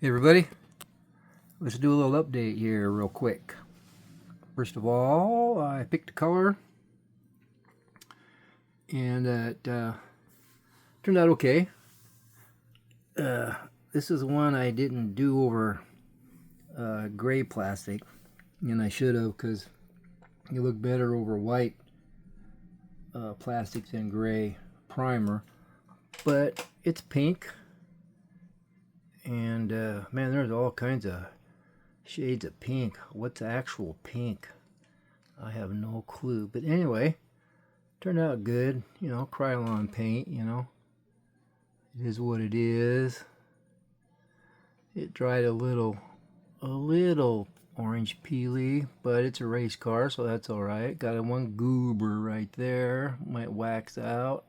Hey everybody, let's do a little update here real quick. First of all, I picked a color and it turned out okay. This is one I didn't do over gray plastic, and I should have, because you look better over white plastic than gray primer. But it's pink, and man, there's all kinds of shades of pink. What's actual pink? I have no clue. But anyway, turned out good. You know, Krylon paint, you know. It is what it is. It dried a little orange peely, but it's a race car, so that's alright. Got a one goober right there. Might wax out.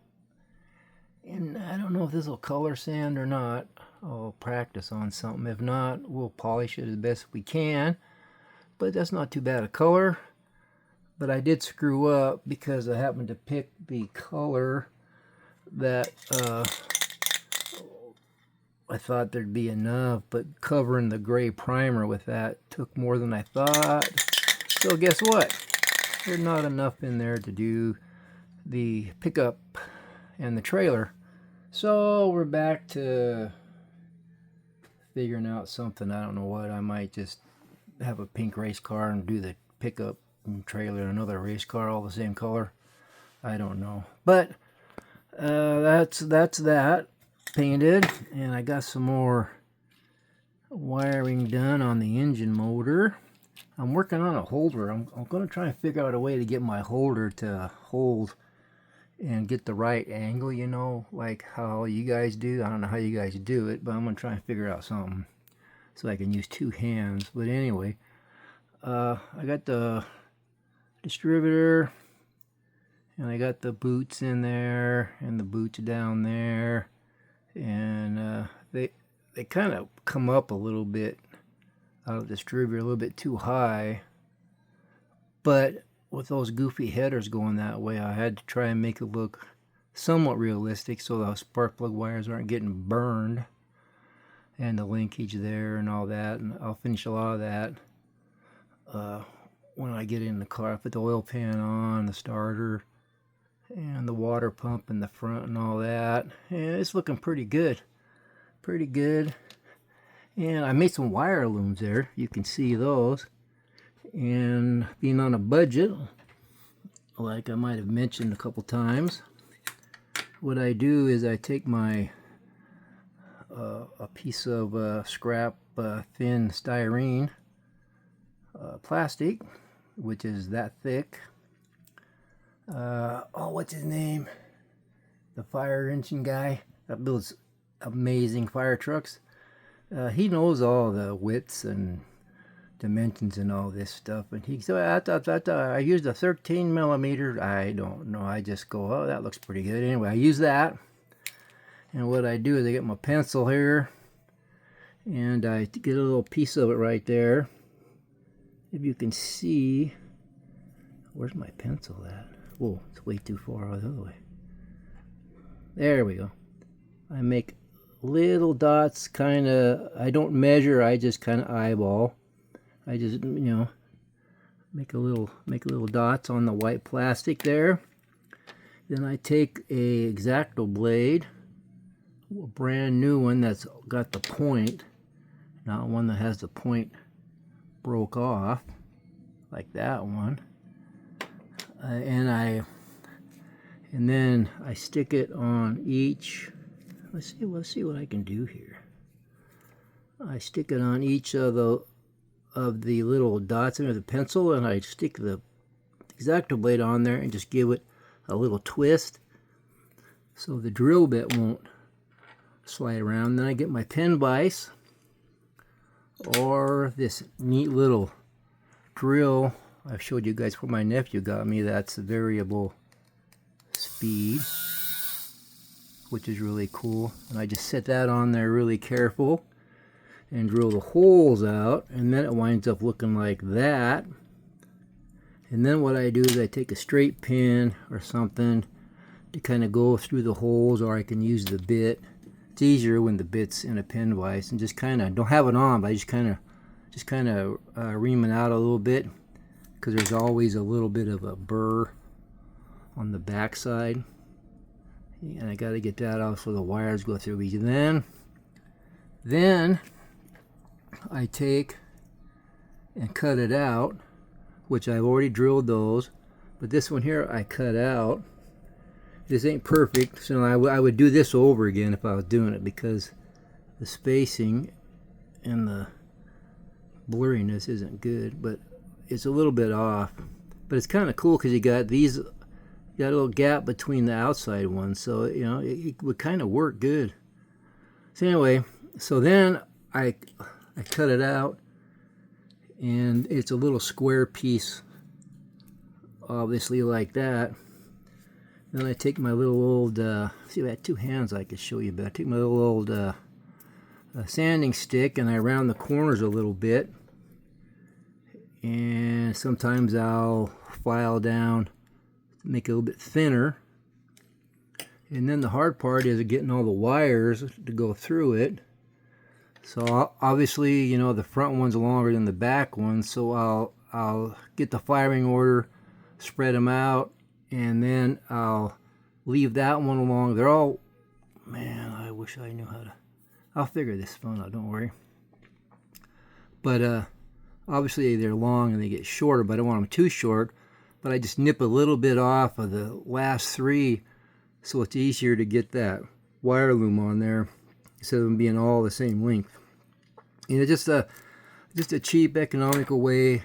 And I don't know if this will color sand or not. I'll practice on something. If not, we'll polish it as best we can. But that's not too bad a color. But I did screw up because I happened to pick the color that I thought there'd be enough, but covering the gray primer with that took more than I thought. So guess what? There's not enough in there to do the pickup and the trailer. So we're back to figuring out something. I don't know what. I might just have a pink race car and do the pickup and trailer and another race car all the same color. I don't know. But that's that painted, and I got some more wiring done on the engine motor. I'm working on a holder. I'm going to try and figure out a way to get my holder to hold and get the right angle, you know, like how you guys do. I don't know how you guys do it, but I'm going to try and figure out something so I can use two hands. But anyway, I got the distributor, and I got the boots in there, and the boots down there, and they kind of come up a little bit out of the distributor, a little bit too high, but with those goofy headers going that way, I had to try and make it look somewhat realistic so the spark plug wires aren't getting burned, and the linkage there and all that. And I'll finish a lot of that when I get in the car. I put the oil pan on, the starter, and the water pump in the front and all that, and it's looking pretty good. And I made some wire looms there. You can see those. And being on a budget, like I might have mentioned a couple times, what I do is I take my a piece of scrap thin styrene plastic, which is that thick. What's his name? The fire engine guy that builds amazing fire trucks. He knows all the widths and dimensions and all this stuff, and he said, I used a 13 millimeter. I don't know, I just go, oh, that looks pretty good. Anyway, I use that, and what I do is I get my pencil here, and I get a little piece of it right there. If you can see, where's my pencil at? Whoa, it's way too far the other way. There we go. I make little dots, kind of. I don't measure, I just kind of eyeball. I just, you know, make a little dots on the white plastic there. Then I take a X-Acto blade, a brand new one that's got the point, not one that has the point broke off, like that one. And then I stick it on each. Let's see what I can do here. I stick it on each of the little dots under the pencil, and I stick the X-Acto blade on there and just give it a little twist so the drill bit won't slide around. Then I get my pen vise, or this neat little drill I've showed you guys what my nephew got me. That's variable speed, which is really cool. And I just set that on there really careful and drill the holes out, and then it winds up looking like that. And then what I do is I take a straight pin or something to kind of go through the holes, or I can use the bit It's easier when the bit's in a pin vise, and just kind of don't have it on, but I just kind of ream it out a little bit, because there's always a little bit of a burr on the back side, and I got to get that off so the wires go through easy. Then I take and cut it out, which I've already drilled those, but this one here I cut out. This ain't perfect, so I would do this over again if I was doing it, because the spacing and the blurriness isn't good, but it's a little bit off. But it's kind of cool because you got these, you got a little gap between the outside ones, so you know it would kind of work good. So anyway, so then I cut it out, and it's a little square piece, obviously like that. Then I take my little old, see if I had two hands I could show you, but I take my little old sanding stick and I round the corners a little bit. And sometimes I'll file down, make it a little bit thinner. And then the hard part is getting all the wires to go through it. So obviously, you know, the front one's longer than the back one, so I'll get the firing order, spread them out, and then I'll leave that one along. They're all, man, I wish I knew how to, I'll figure this phone out, don't worry. But obviously they're long and they get shorter, but I don't want them too short. But I just nip a little bit off of the last three, so it's easier to get that wire loom on there instead of them being all the same length. You know, just a cheap, economical way,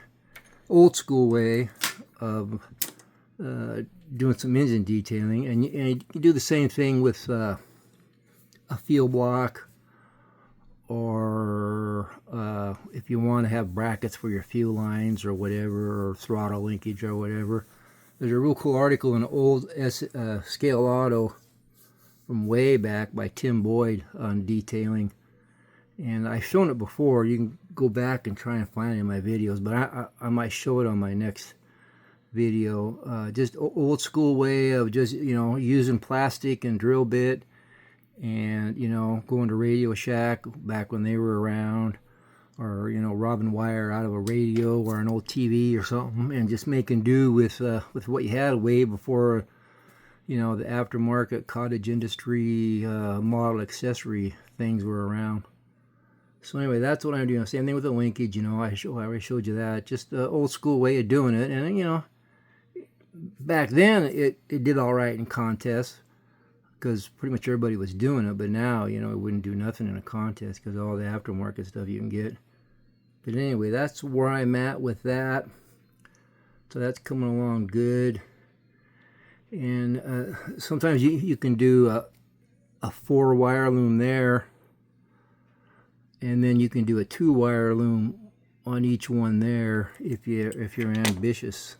old school way of doing some engine detailing. And you can do the same thing with a fuel block, or if you want to have brackets for your fuel lines or whatever, or throttle linkage or whatever. There's a real cool article in old Scale Auto from way back by Tim Boyd on detailing. And I've shown it before. You can go back and try and find it in my videos, but I might show it on my next video. Just old school way of just, you know, using plastic and drill bit, and, you know, going to Radio Shack back when they were around, or, you know, robbing wire out of a radio or an old TV or something, and just making do with what you had way before, you know, the aftermarket cottage industry model accessory things were around. So anyway, that's what I'm doing. Same thing with the linkage, you know, I already showed you that. Just the old school way of doing it. And, you know, back then it did all right in contests, because pretty much everybody was doing it. But now, you know, it wouldn't do nothing in a contest because of all the aftermarket stuff you can get. But anyway, that's where I'm at with that. So that's coming along good. And sometimes you can do a 4-wire loom there, and then you can do a 2-wire loom on each one there if you're ambitious.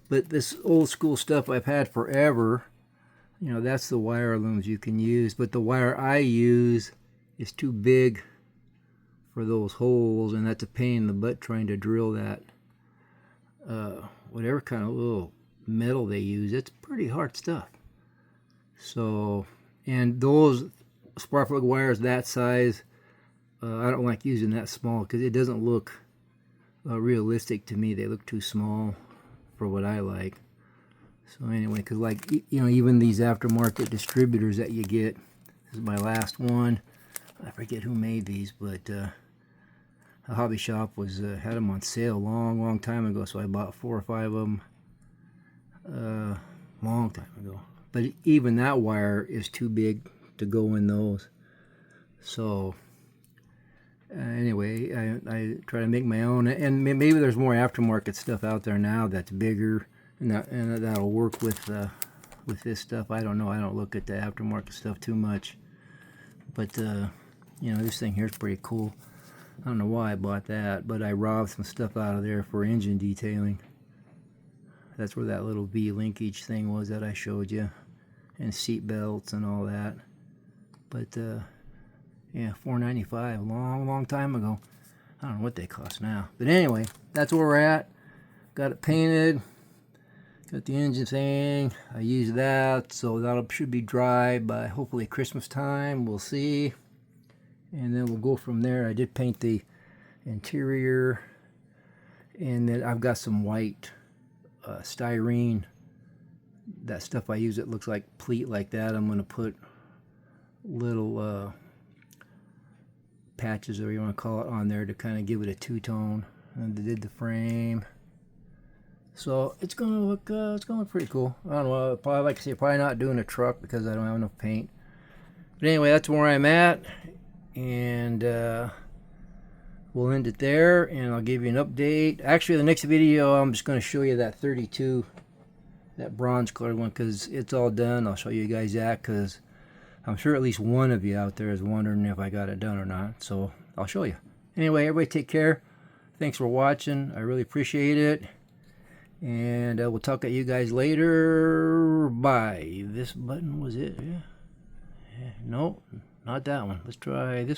But this old school stuff I've had forever, you know, that's the wire looms you can use. But the wire I use is too big for those holes, and that's a pain in the butt trying to drill that whatever kind of little metal they use. It's pretty hard stuff. So, and those spark plug wires that size, I don't like using that small because it doesn't look realistic to me. They look too small for what I like. So anyway, because like, you know, even these aftermarket distributors that you get, this is my last one. I forget who made these, but a hobby shop was had them on sale long time ago, so I bought 4 or 5 of them long time ago. But even that wire is too big to go in those. So anyway, I try to make my own, and maybe there's more aftermarket stuff out there now that's bigger, and that'll work with this stuff. I don't know. I don't look at the aftermarket stuff too much, but you know, this thing here is pretty cool. I don't know why I bought that, but I robbed some stuff out of there for engine detailing. That's where that little V linkage thing was that I showed you, and seat belts and all that. But yeah, $4.95, long time ago. I don't know what they cost now. But anyway, that's where we're at. Got it painted. Got the engine thing. I use that, so that should be dry by hopefully Christmas time. We'll see. And then we'll go from there. I did paint the interior, and then I've got some white styrene. That stuff I use, it looks like pleat like that. I'm going to put little patches, or whatever you want to call it, on there to kind of give it a two-tone. And I did the frame, so it's gonna look pretty cool. I don't know. Probably, like I say, probably not doing a truck because I don't have enough paint. But anyway, that's where I'm at, and we'll end it there. And I'll give you an update. Actually, the next video, I'm just going to show you that 32, that bronze colored one, because it's all done. I'll show you guys that, because I'm sure at least one of you out there is wondering if I got it done or not. So I'll show you. Anyway, everybody take care. Thanks for watching. I really appreciate it. And we'll talk to you guys later. Bye. This button was it? Yeah. No, not that one. Let's try this.